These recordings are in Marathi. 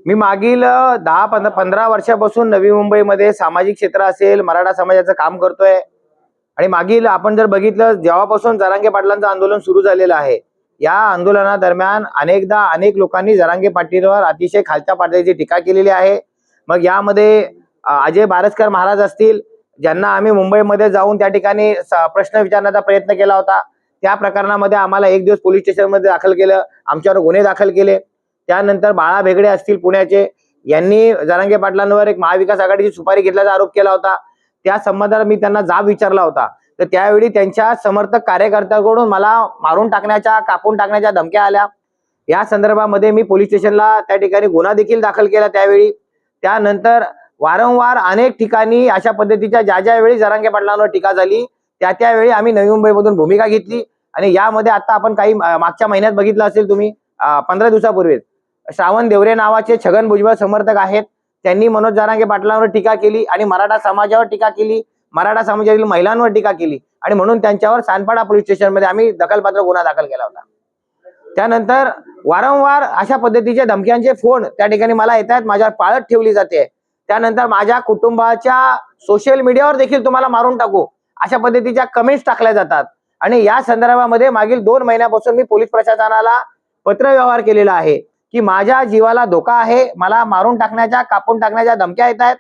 मी मागील 10-15 वर्षापासून नवी मुंबईमध्ये सामाजिक क्षेत्र असेल, मराठा समाजाचं काम करतोय. आणि मागील आपण जर बघितलं, जेव्हापासून जरांगे पाटलांचं आंदोलन सुरू झालेलं आहे, या आंदोलनादरम्यान अनेकदा अनेक लोकांनी जरांगे पाटीलवर अतिशय खालच्या पातळीची टीका केलेली आहे. मग यामध्ये अजय बारसकर महाराज असतील, ज्यांना आम्ही मुंबईमध्ये जाऊन त्या ठिकाणी प्रश्न विचारण्याचा प्रयत्न केला होता. त्या प्रकरणामध्ये आम्हाला 1 दिवस पोलीस स्टेशनमध्ये दाखल केलं, आमच्यावर गुन्हे दाखल केले. त्यानंतर बाळा भेगडे असतील पुण्याचे, यांनी जरांगे पाटलांवर एक महाविकास आघाडीची सुपारी घेतल्याचा आरोप केला होता. त्या संबंधात मी त्यांना जाब विचारला होता, तर त्यावेळी त्यांच्या समर्थक कार्यकर्त्यांकडून मला मारून टाकण्याच्या, कापून टाकण्याच्या धमक्या आल्या. या संदर्भामध्ये मी पोलीस स्टेशनला त्या ठिकाणी गुन्हा देखील दाखल केला त्यावेळी. त्यानंतर वारंवार अनेक ठिकाणी अशा पद्धतीच्या ज्या वेळी जरांगे पाटलांवर टीका झाली त्यावेळी आम्ही नवी मुंबईमधून भूमिका घेतली. आणि यामध्ये आता आपण काही मागच्या महिन्यात बघितलं असेल तुम्ही, 15 दिवसापूर्वी श्रावण देवरे नावाचे छगन भुजबळ समर्थक आहेत, त्यांनी मनोज जरांगे पाटलांवर टीका केली आणि मराठा समाजावर टीका केली, मराठा समाजातील महिलांवर टीका केली. आणि म्हणून त्यांच्यावर सानपाडा पोलीस स्टेशनमध्ये आम्ही दखलपात्र गुन्हा दाखल केला होता. त्यानंतर वारंवार अशा पद्धतीचे धमक्यांचे फोन त्या ठिकाणी मला येतात, माझ्यावर पाळत ठेवली जाते. त्यानंतर माझ्या कुटुंबाच्या सोशल मीडियावर देखील तुम्हाला मारून टाकू अशा पद्धतीच्या कमेंट्स टाकल्या जातात. आणि या संदर्भामध्ये मागील 2 महिन्यापासून मी पोलीस प्रशासनाला पत्र व्यवहार केलेला आहे की माझ्या जीवाला धोका आहे, मला मारून टाकण्याच्या, कापून टाकण्याच्या धमक्या येत आहेत.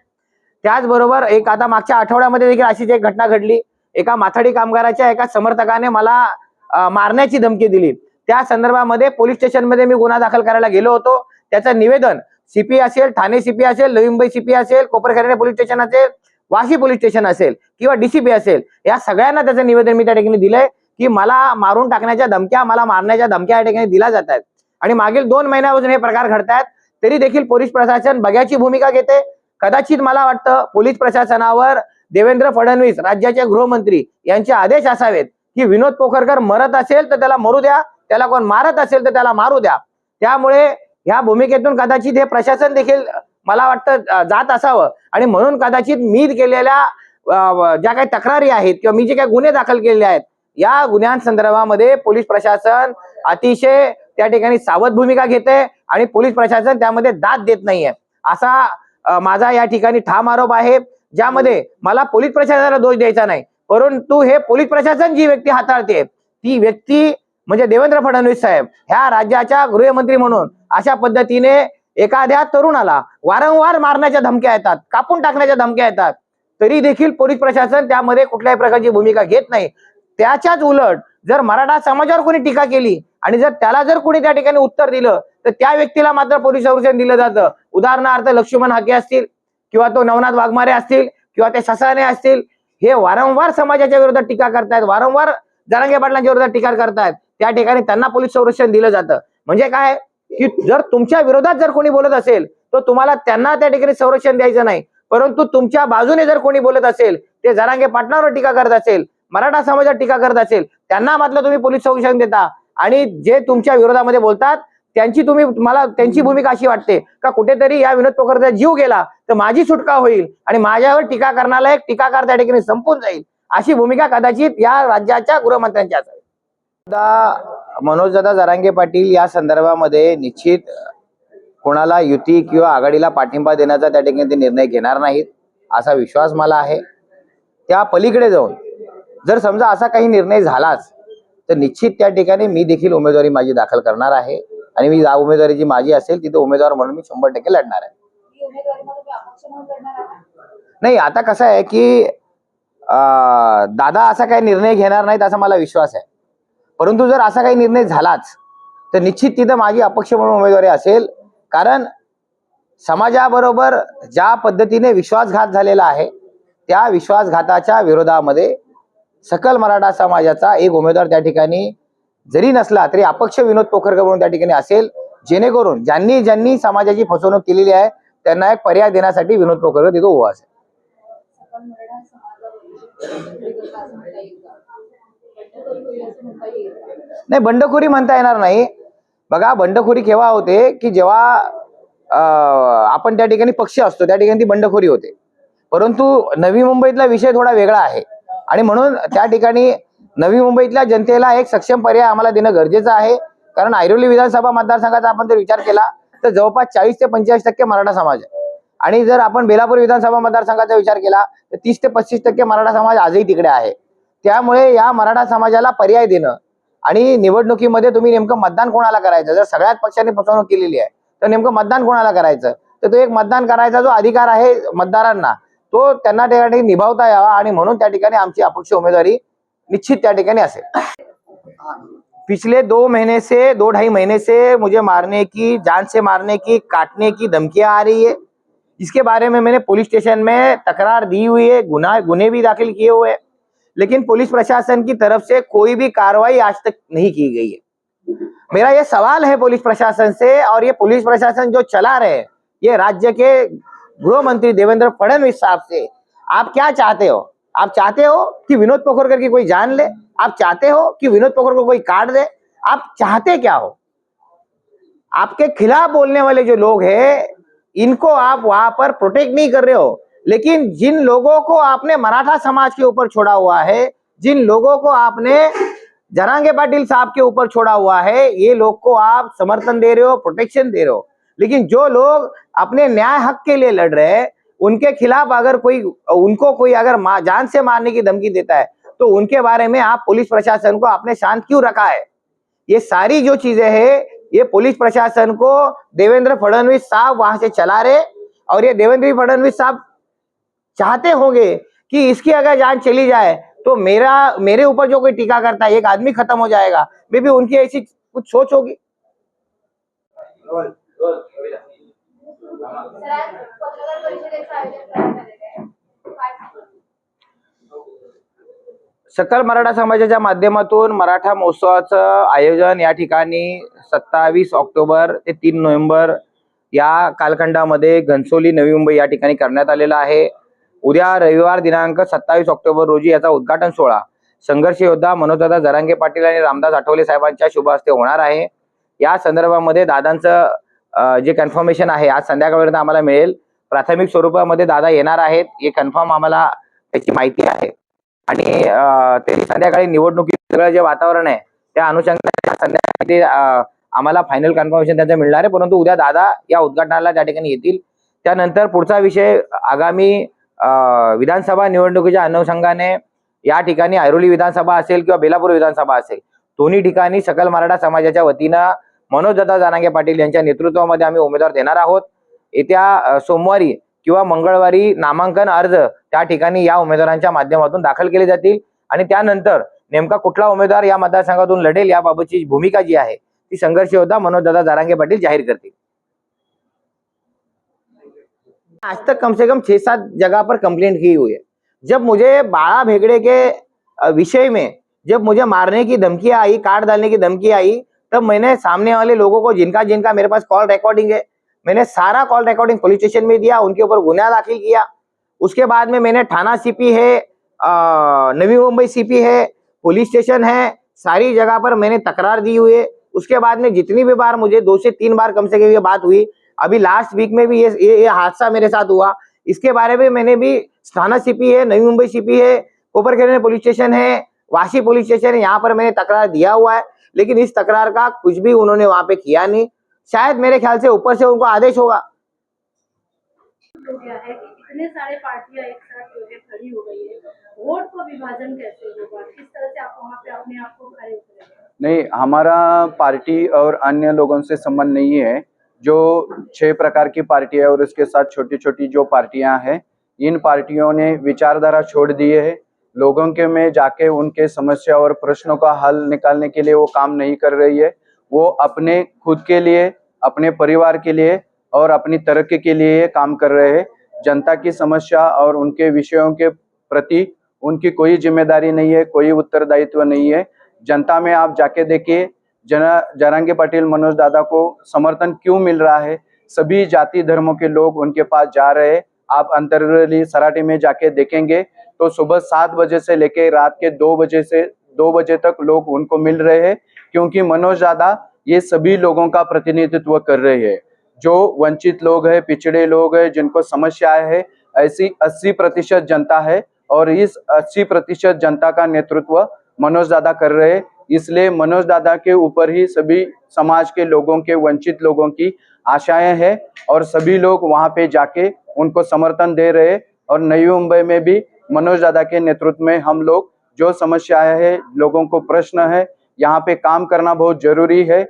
त्याचबरोबर एक आता मागच्या आठवड्यामध्ये देखील अशीच एक घटना घडली. एका माथाडी कामगाराच्या एका समर्थकाने मला मारण्याची धमकी दिली. त्या संदर्भामध्ये पोलीस स्टेशनमध्ये मी गुन्हा दाखल करायला गेलो होतो. त्याचं निवेदन सीपी असेल, ठाणे सीपी असेल, नवी मुंबई सीपी असेल, कोपरखैरणे पोलीस स्टेशन असेल, वाशी पोलीस स्टेशन असेल किंवा डीसीपी असेल, या सगळ्यांना त्याचं निवेदन मी त्या ठिकाणी दिलंय की मला मारून टाकण्याच्या धमक्या, मला मारण्याच्या धमक्या या ठिकाणी दिल्या जात आहेत. आणि मागील 2 महिन्यापासून हे प्रकार घडतायत, तरी देखील पोलीस प्रशासन बघ्याची भूमिका घेते. कदाचित मला वाटतं पोलीस प्रशासनावर देवेंद्र फडणवीस राज्याचे गृहमंत्री यांचे आदेश असावेत की विनोद पोखरकर मरत असेल तर त्याला मरू द्या, त्याला कोण मारत असेल तर त्याला मारू द्या. त्यामुळे ह्या भूमिकेतून कदाचित हे प्रशासन देखील मला वाटतं जात असावं. आणि म्हणून कदाचित मी केलेल्या ज्या काही तक्रारी आहेत किंवा मी जे काही गुन्हे दाखल केलेले आहेत, या गुन्ह्यांसंदर्भामध्ये पोलीस प्रशासन अतिशय त्या ठिकाणी सावध भूमिका घेते आणि पोलीस प्रशासन त्यामध्ये दाद देत नाहीये, असा माझा या ठिकाणी ठाम आरोप आहे. ज्यामध्ये मला पोलीस प्रशासनाला दोष द्यायचा नाही, परंतु हे पोलीस प्रशासन जी व्यक्ती हाताळते ती व्यक्ती म्हणजे देवेंद्र फडणवीस साहेब ह्या राज्याच्या गृहमंत्री म्हणून अशा पद्धतीने एखाद्या तरुणाला वारंवार मारण्याच्या धमक्या येतात, कापून टाकण्याच्या धमक्या येतात, तरी देखील पोलीस प्रशासन त्यामध्ये कुठल्याही प्रकारची भूमिका घेत नाही. त्याच्याच उलट जर मराठा समाजावर कोणी टीका केली आणि जर त्याला जर कोणी त्या ठिकाणी उत्तर दिलं तर त्या व्यक्तीला मात्र पोलीस संरक्षण दिलं जातं. उदाहरणार्थ लक्ष्मण हाके असतील किंवा तो नवनाथ वाघमारे असतील किंवा ते ससाने असतील, हे वारंवार समाजाच्या विरोधात टीका करतायत, वारंवार जरांगे पाटलांच्या विरोधात टीका करतायत. त्या ठिकाणी त्यांना पोलीस संरक्षण दिलं जातं. म्हणजे काय की जर तुमच्या विरोधात जर कोणी बोलत असेल तर तुम्हाला त्यांना त्या ठिकाणी संरक्षण द्यायचं नाही, परंतु तुमच्या बाजूने जर कोणी बोलत असेल, ते जरांगे पाटलांवर टीका करत असेल, मराठा समाजावर टीका करत असेल, त्यांना मात्र तुम्ही पोलीस संरक्षण देता. आणि जे तुमच्या विरोधामध्ये बोलतात मला त्यांची भूमिका अशी वाटते का कुठेतरी या विनोद पोखरचा जीव गेला तर माझी सुटका होईल आणि माझ्यावर टीका करणारा एक टीकाकार त्या ठिकाणी संपून जाईल, अशी भूमिका कदाचित या राज्याच्या गृहमंत्र्यांची असावी. मनोजदादा जरांगे पाटील या संदर्भामध्ये निश्चित कोणाला युती किंवा आघाडीला पाठिंबा देण्याचा त्या ठिकाणी ते निर्णय घेणार नाहीत असा विश्वास मला आहे. त्या पलीकडे जाऊन जर समजा असा काही निर्णय झालाच तर निश्चित त्या ठिकाणी मी देखील उमेदवारी माझी दाखल करणार आहे आणि मी उमेदवारी जी माझी असेल तिथे उमेदवार म्हणून मी 100% लढणार आहे. नाही, आता कसं आहे की दादा असा काही निर्णय घेणार नाहीत असा मला विश्वास आहे, परंतु जर असा काही निर्णय झालाच तर निश्चित तिथं माझी अपक्ष म्हणून उमेदवारी असेल. कारण समाजाबरोबर ज्या पद्धतीने विश्वासघात झालेला आहे त्या विश्वासघाताच्या विरोधामध्ये सकल मराठा समाजाचा एक उमेदवार त्या ठिकाणी जरी नसला तरी अपक्ष विनोद पोखरकर म्हणून त्या ठिकाणी असेल, जेणेकरून ज्यांनी समाजाची फसवणूक केलेली आहे त्यांना एक पर्याय देण्यासाठी विनोद पोखरकर तिथे उभा असेल. नाही, बंडखोरी म्हणता येणार नाही. बघा, बंडखोरी केव्हा होते की जेव्हा आपण त्या ठिकाणी पक्ष असतो त्या ठिकाणी ती बंडखोरी होते. परंतु नवी मुंबईतला विषय थोडा वेगळा आहे आणि म्हणून त्या ठिकाणी नवी मुंबईतल्या जनतेला एक सक्षम पर्याय आम्हाला देणं गरजेचं आहे. कारण ऐरोली विधानसभा मतदारसंघाचा आपण जर विचार केला तर जवळपास 40 ते 45% मराठा समाज आहे. आणि जर आपण बेलापूर विधानसभा मतदारसंघाचा विचार केला तर 30 ते 35% मराठा समाज आजही तिकडे आहे. त्यामुळे या मराठा समाजाला पर्याय देणं आणि निवडणुकीमध्ये तुम्ही नेमकं मतदान कोणाला करायचं, जर सगळ्याच पक्षांनी फसवणूक केलेली आहे तर नेमकं मतदान कोणाला करायचं, तर तो एक मतदान करायचा जो अधिकार आहे मतदारांना तो त्यांना त्या ठिकाणी निभावता यावा. आणि म्हणून त्या ठिकाणी आमची अपक्ष उमेदवारी निश्चित त्या ठिकाणी असेल. पिछले 2-2.5 महीने से मुझे मारने की, जान से मारने की, काटने की धमकियां आ रही है. इसके बारे में मैंने पुलिस स्टेशन में तकरार दी हुई है, गुने भी दाखिल किए हुए हैं, लेकिन पुलिस प्रशासन की तरफ से कोई भी कार्रवाई आज तक नहीं की गई है. मेरा ये सवाल है पुलिस प्रशासन से, और ये पुलिस प्रशासन जो चला रहे हैं ये राज्य के गृह मंत्री देवेंद्र फडणवीस साहब से, आप क्या चाहते हो? आप चाहते हो कि विनोद पोखरकर की कोई जान ले? आप चाहते हो कि विनोद पोखरकर को कोई काट दे? आप चाहते क्या हो? आपके खिलाफ बोलने वाले जो लोग हैं इनको आप वहां पर प्रोटेक्ट नहीं कर रहे हो, लेकिन जिन लोगों को आपने मराठा समाज के ऊपर छोड़ा हुआ है, जिन लोगों को आपने जरांगे पाटिल साहब के ऊपर छोड़ा हुआ है, ये लोग को आप समर्थन दे रहे हो, प्रोटेक्शन दे रहे हो. लेकिन जो लोग अपने न्याय हक के लिए लड़ रहे हैं उनके खिलाफ अगर कोई अगर जान से मारने की धमकी देता है तो उनके बारे में आप पुलिस प्रशासन को आपने शांत क्यों रखा है? ये सारी जो चीजें हैं ये पुलिस प्रशासन को देवेंद्र फडणवीस साहब वहां से चला रहे, और ये देवेंद्र फडणवीस साहब चाहते होंगे कि इसकी अगर जान चली जाए तो मेरे ऊपर जो कोई टीका करता है एक आदमी खत्म हो जाएगा. मे भी उनकी ऐसी कुछ सोच होगी. सकल मराठा समाजाच्या माध्यमातून मराठा महोत्सवाचं आयोजन या ठिकाणी 27 ऑक्टोबर ते 3 नोव्हेंबर या कालखंडामध्ये घनसोली नवी मुंबई या ठिकाणी करण्यात आलेला आहे. उद्या रविवार दिनांक 27 ऑक्टोबर रोजी याचा उद्घाटन सोहळा संघर्ष योद्धा मनोजदादा जरांगे पाटील आणि रामदास आठवले साहेबांच्या शुभ हस्ते होणार आहे. या संदर्भामध्ये दादांचं जे कन्फर्मेशन आहे आज संध्याकाळपर्यंत आम्हाला मिळेल. प्राथमिक स्वरूपामध्ये दादा येणार आहेत हे कन्फर्म आम्हाला त्याची माहिती आहे. आणि ते संध्याकाळी निवडणुकीत सगळं जे वातावरण आहे त्या अनुषंगाने संध्याकाळी आम्हाला फायनल कन्फर्मेशन त्यांचं मिळणार आहे. परंतु उद्या दादा या उद्घाटनाला त्या ठिकाणी येतील. त्यानंतर पुढचा विषय आगामी विधानसभा निवडणुकीच्या अनुषंगाने या ठिकाणी ऐरोली विधानसभा असेल किंवा बेलापूर विधानसभा असेल दोन्ही ठिकाणी सकल मराठा समाजाच्या वतीनं मनोजदादा जरांगे पाटील यांच्या नेतृत्वामध्ये आम्ही उमेदवार देणार आहोत. येत्या सोमवारी किंवा मंगळवारी नामांकन अर्ज त्या ठिकाणी या उमेदवारांच्या माध्यमातून दाखल केले जातील आणि त्यानंतर नेमका कुठला उमेदवार या मतदारसंघातून लढेल याबाबतची भूमिका जी आहे ती संघर्ष योद्धा मनोजदादा जरांगे पाटील जाहीर करतील. आज तक कम से कम 6-7 जगह पर कंप्लेंट की हुई है. जब मुझे बाळा भेगड़े के विषय में जब मुझे मारने की धमकी आई, काट डालने की धमकी आई, तब मैंने सामने वाले लोगों को जिनका मेरे पास कॉल रिकॉर्डिंग है मैंने सारा कॉल रिकॉर्डिंग पुलिस स्टेशन में दिया, उनके ऊपर गुनाह दाखिल किया. उसके बाद में मैंने थाना सीपी है, नवी मुंबई सीपी है, पुलिस स्टेशन है, सारी जगह पर मैंने तकरार दी हुई है. उसके बाद में जितनी भी बार मुझे 2 से 3 बार कम से कम ये बात हुई, अभी लास्ट वीक में भी ये हादसा मेरे साथ हुआ. इसके बारे में मैंने भी थाना सीपी है, नवी मुंबई सीपी है, कोपरखेड़े पुलिस स्टेशन है, वाशी पुलिस स्टेशन है, यहाँ पर मैंने तकरार दिया हुआ है. लेकिन इस तकरार का कुछ भी उन्होंने वहां पे किया नहीं. शायद मेरे ख्याल से ऊपर से उनको आदेश होगा. हो गया है कि इतने सारे पार्टियां एक साथ जो है खड़ी हो गई है, वोट का विभाजन कैसे होगा? किस तरह से आप वहाँ पे अपने आप को खड़े उतरेंगे? नहीं, हमारा पार्टी और अन्य लोगों से संबंध नहीं है. जो 6 प्रकार की पार्टी है और उसके साथ छोटी छोटी जो पार्टियां हैं, इन पार्टियों ने विचारधारा छोड़ दिए है. लोगों के में जाके उनके समस्या और प्रश्नों का हल निकालने के लिए वो काम नहीं कर रही है. वो अपने खुद के लिए, अपने परिवार के लिए और अपनी तरक्की के लिए काम कर रहे हैं. जनता की समस्या और उनके विषयों के प्रति उनकी कोई जिम्मेदारी नहीं है, कोई उत्तरदायित्व नहीं है. जनता में आप जाके देखिए, जरांगे पाटिल मनोज दादा को समर्थन क्यों मिल रहा है. सभी जाति धर्मों के लोग उनके पास जा रहे हैं. आप अंतरवेली सराठी में जाके देखेंगे तो सुबह 7 बजे से लेके रात के 2 बजे तक लोग उनको मिल रहे हैं, क्योंकि मनोज दादा ये सभी लोगों का प्रतिनिधित्व कर रहे हैं. जो वंचित लोग हैं, पिछड़े लोग हैं, जिनको समस्याएं है, ऐसी 80% जनता है और इस 80% जनता का नेतृत्व मनोज दादा कर रहे हैं। इसलिए मनोज दादा के ऊपर ही सभी समाज के लोगों के, वंचित लोगों की आशाएं हैं और सभी लोग वहां पे जाके उनको समर्थन दे रहे हैं। और नई मुंबई में भी मनोज दादा के नेतृत्व में हम लोग जो समस्याएं है, लोगों को प्रश्न है, यहाँ पे काम करना बहुत जरूरी है।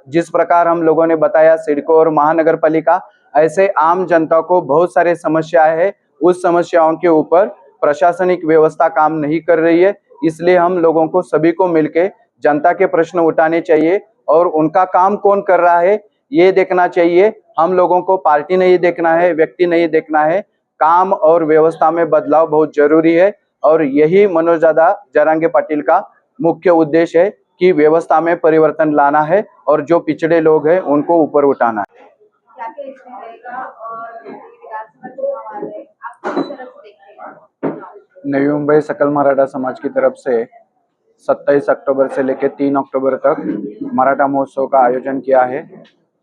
जिस प्रकार हम लोगों ने बताया सिडको और महानगर पालिका, ऐसे आम जनता को बहुत सारे समस्याएं है, उस समस्याओं के ऊपर प्रशासनिक व्यवस्था काम नहीं कर रही है। इसलिए हम लोगों को सभी को मिलके जनता के प्रश्न उठाने चाहिए और उनका काम कौन कर रहा है ये देखना चाहिए। हम लोगों को पार्टी नहीं देखना है, व्यक्ति नहीं देखना है, काम और व्यवस्था में बदलाव बहुत जरूरी है। और यही मनोज दादा जरांगे पाटिल का मुख्य उद्देश्य है कि व्यवस्था में परिवर्तन लाना है और जो पिछड़े लोग हैं उनको ऊपर उठाना है। क्या क्या इसमें रहेगा और विधानसभा चुनाव आ रहे हैं, आप किस तरह से देखते हैं? नवी मुंबई सकल मराठा समाज की तरफ से 27 अक्टूबर से लेकर 3 अक्टूबर तक मराठा महोत्सव का आयोजन किया है।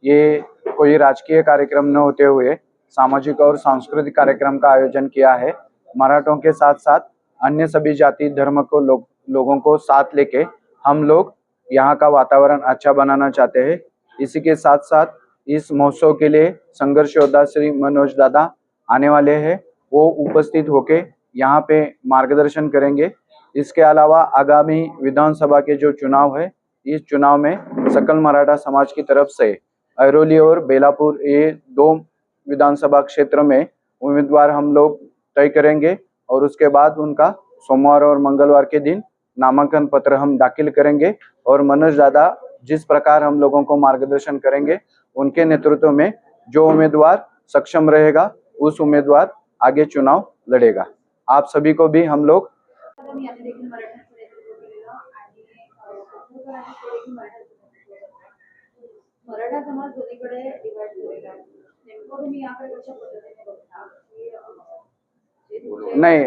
ये कोई राजकीय कार्यक्रम न होते हुए सामाजिक और सांस्कृतिक कार्यक्रम का आयोजन किया है। मराठों के साथ साथ अन्य सभी जाति धर्म को लोगों को साथ लेके हम लोग यहाँ का वातावरण अच्छा बनाना चाहते हैं। इसी के साथ साथ इस महोत्सव के लिए संघर्ष योद्धा श्री मनोज दादा आने वाले हैं, वो उपस्थित होके यहाँ पे मार्गदर्शन करेंगे। इसके अलावा आगामी विधानसभा के जो चुनाव है, इस चुनाव में सकल मराठा समाज की तरफ से ऐरोली और बेलापुर ये 2 विधानसभा क्षेत्र में उम्मीदवार हम लोग तय करेंगे और उसके बाद उनका सोमवार और मंगलवार के दिन नामांकन पत्र हम दाखिल करेंगे। और मनोज दादा जिस प्रकार हम लोगों को मार्गदर्शन करेंगे, उनके नेतृत्व में जो उम्मीदवार सक्षम रहेगा उस उम्मीदवार आगे चुनाव लड़ेगा। आप सभी को भी हम लोग मी आता देखील मराठ्यांचं नेतृत्व केलेलं आणि कोकणात आणि ते देखील मराठा समाज दोन्हीकडे डिवाइड झालेला आहे. नेमकं तुम्ही याकडे कशा पद्धतीने बघता की जे तुमचे नाही,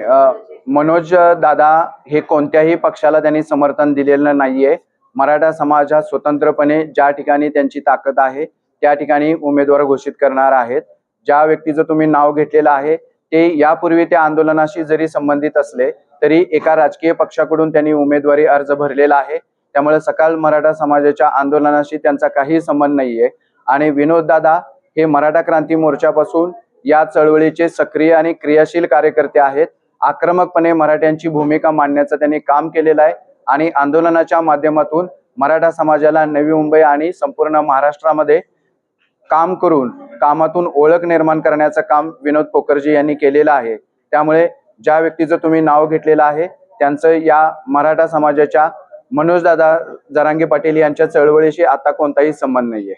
मनोज दादा हे कोणत्याही पक्षाला त्यांनी समर्थन दिलेलं नाहीये। मराठा समाज हा स्वतंत्रपणे ज्या ठिकाणी त्यांची ताकद आहे त्या ठिकाणी उमेदवार घोषित करणार आहेत। ज्या व्यक्तीचं तुम्ही नाव घेतलेलं आहे ते यापूर्वी त्या आंदोलनाशी जरी संबंधित असले तरी एका राजकीय पक्षाकडून त्यांनी उमेदवारी अर्ज भरलेला आहे। त्यामुळे सकल मराठा समाजाच्या आंदोलनाशी त्यांचा काही संबंध नाहीये। आणि विनोद दादा हे मराठा क्रांती मोर्चापासून या चळवळीचे सक्रिय आणि क्रियाशील कार्यकर्ते आहेत। आक्रमकपणे मराठ्यांची भूमिका मांडण्याचं त्यांनी काम केलेलं आहे आणि आंदोलनाच्या माध्यमातून मराठा समाजाला नवी मुंबई आणि संपूर्ण महाराष्ट्रामध्ये काम करून कामातून ओळख निर्माण करण्याचं काम विनोद पोकरजी यांनी केलेलं आहे। त्यामुळे ज्या व्यक्तीचं तुम्ही नाव घेतलेलं आहे त्यांचं या मराठा समाजाच्या मनोज दादा जरांगे पाटील यांच्या चळवळीशी आता कोणताही संबंध नाहीये।